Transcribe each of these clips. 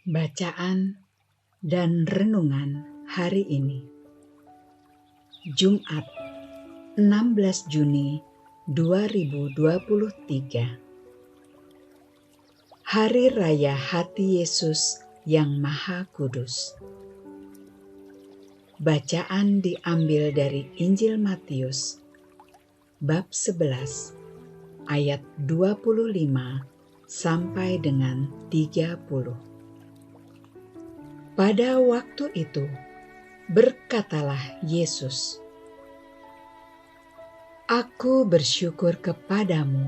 Bacaan dan renungan hari ini, Jumat 16 Juni 2023, Hari Raya Hati Yesus yang Maha Kudus. Bacaan diambil dari Injil Matius, bab 11, ayat 25 sampai dengan 30. Pada waktu itu, berkatalah Yesus, "Aku bersyukur kepadamu,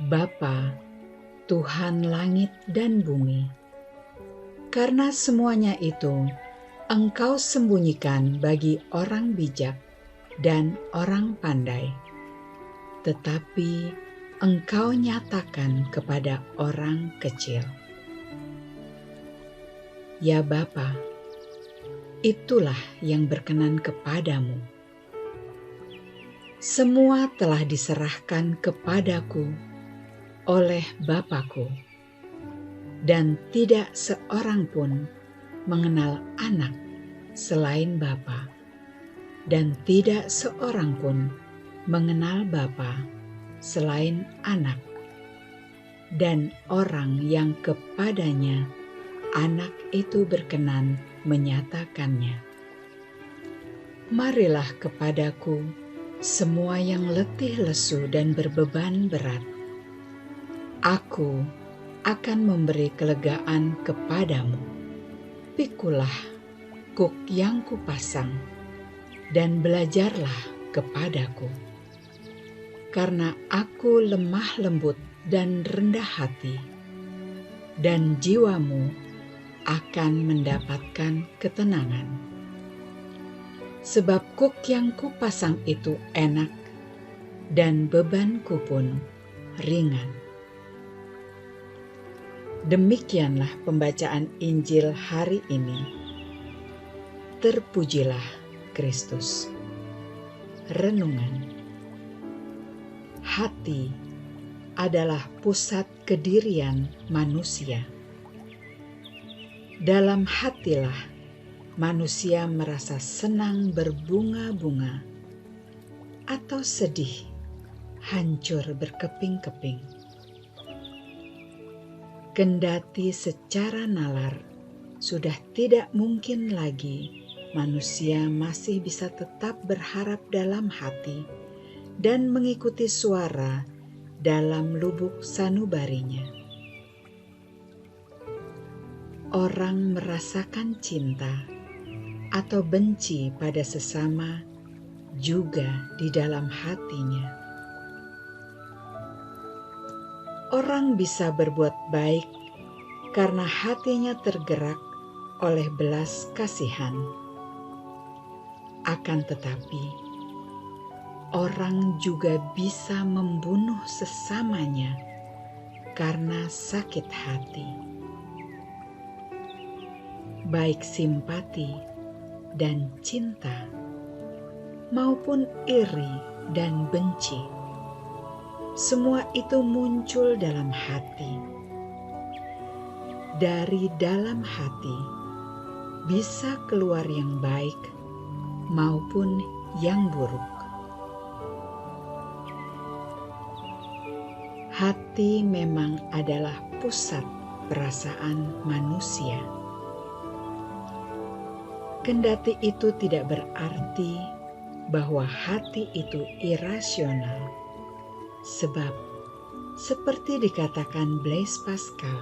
Bapa, Tuhan langit dan bumi, karena semuanya itu Engkau sembunyikan bagi orang bijak dan orang pandai, tetapi Engkau nyatakan kepada orang kecil. Ya Bapa, itulah yang berkenan kepadamu. Semua telah diserahkan kepadaku oleh Bapa-Ku, dan tidak seorang pun mengenal anak selain Bapa, dan tidak seorang pun mengenal Bapa selain anak, dan orang yang kepadanya anak itu berkenan menyatakannya. Marilah kepadaku semua yang letih lesu dan berbeban berat. Aku akan memberi kelegaan kepadamu. Pikulah kuk yang kupasang dan belajarlah kepadaku. Karena aku lemah lembut dan rendah hati, dan jiwamu akan mendapatkan ketenangan. Sebab kuk yang kupasang itu enak, dan bebanku pun ringan." Demikianlah pembacaan Injil hari ini. Terpujilah Kristus. Renungan. Hati adalah pusat kedirian manusia. Dalam hatilah manusia merasa senang berbunga-bunga atau sedih, hancur berkeping-keping. Kendati secara nalar sudah tidak mungkin lagi manusia masih bisa tetap berharap dalam hati dan mengikuti suara dalam lubuk sanubarinya. Orang merasakan cinta atau benci pada sesama juga di dalam hatinya. Orang bisa berbuat baik karena hatinya tergerak oleh belas kasihan. Akan tetapi, orang juga bisa membunuh sesamanya karena sakit hati. Baik simpati dan cinta, maupun iri dan benci, semua itu muncul dalam hati. Dari dalam hati bisa keluar yang baik maupun yang buruk. Hati memang adalah pusat perasaan manusia. Kendati itu tidak berarti bahwa hati itu irasional, sebab seperti dikatakan Blaise Pascal,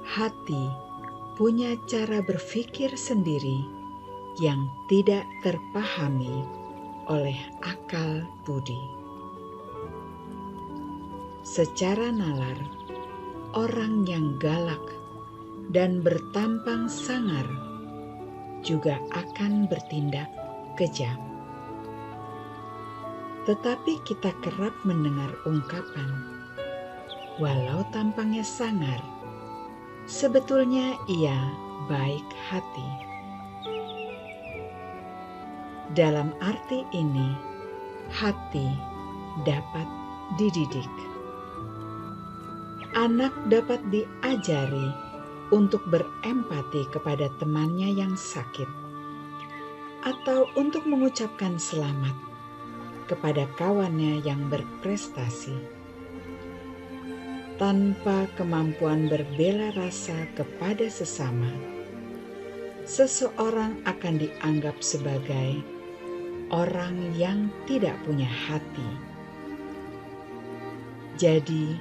hati punya cara berpikir sendiri yang tidak terpahami oleh akal budi. Secara nalar, orang yang galak dan bertampang sangar juga akan bertindak kejam. Tetapi kita kerap mendengar ungkapan, walau tampangnya sangar, sebetulnya ia baik hati. Dalam arti ini, hati dapat dididik. Anak dapat diajari untuk berempati kepada temannya yang sakit, atau untuk mengucapkan selamat kepada kawannya yang berprestasi. Tanpa kemampuan berbela rasa kepada sesama, seseorang akan dianggap sebagai orang yang tidak punya hati. Jadi,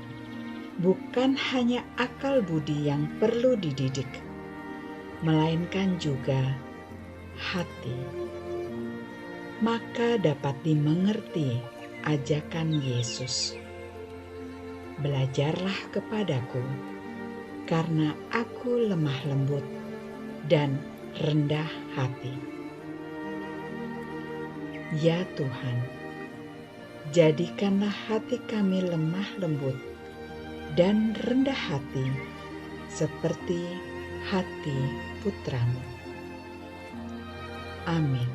bukan hanya akal budi yang perlu dididik, melainkan juga hati. Maka dapat dimengerti ajakan Yesus. Belajarlah kepadaku, karena aku lemah lembut dan rendah hati. Ya Tuhan, jadikanlah hati kami lemah lembut dan rendah hati seperti hati putramu. Amin.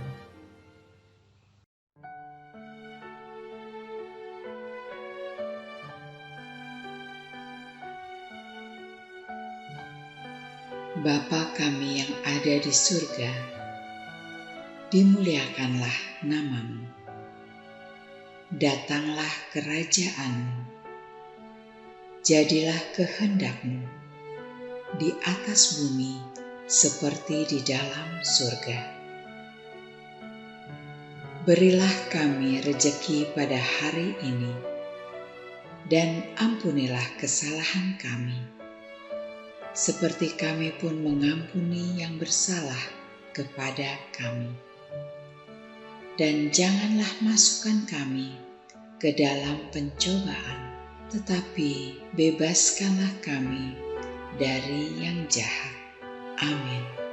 Bapa kami yang ada di surga, dimuliakanlah nama-Mu. Datanglah kerajaan-Mu. Jadilah kehendak-Mu di atas bumi seperti di dalam surga. Berilah kami rejeki pada hari ini, dan ampunilah kesalahan kami, seperti kami pun mengampuni yang bersalah kepada kami. Dan janganlah masukkan kami ke dalam pencobaan, tetapi bebaskanlah kami dari yang jahat. Amin.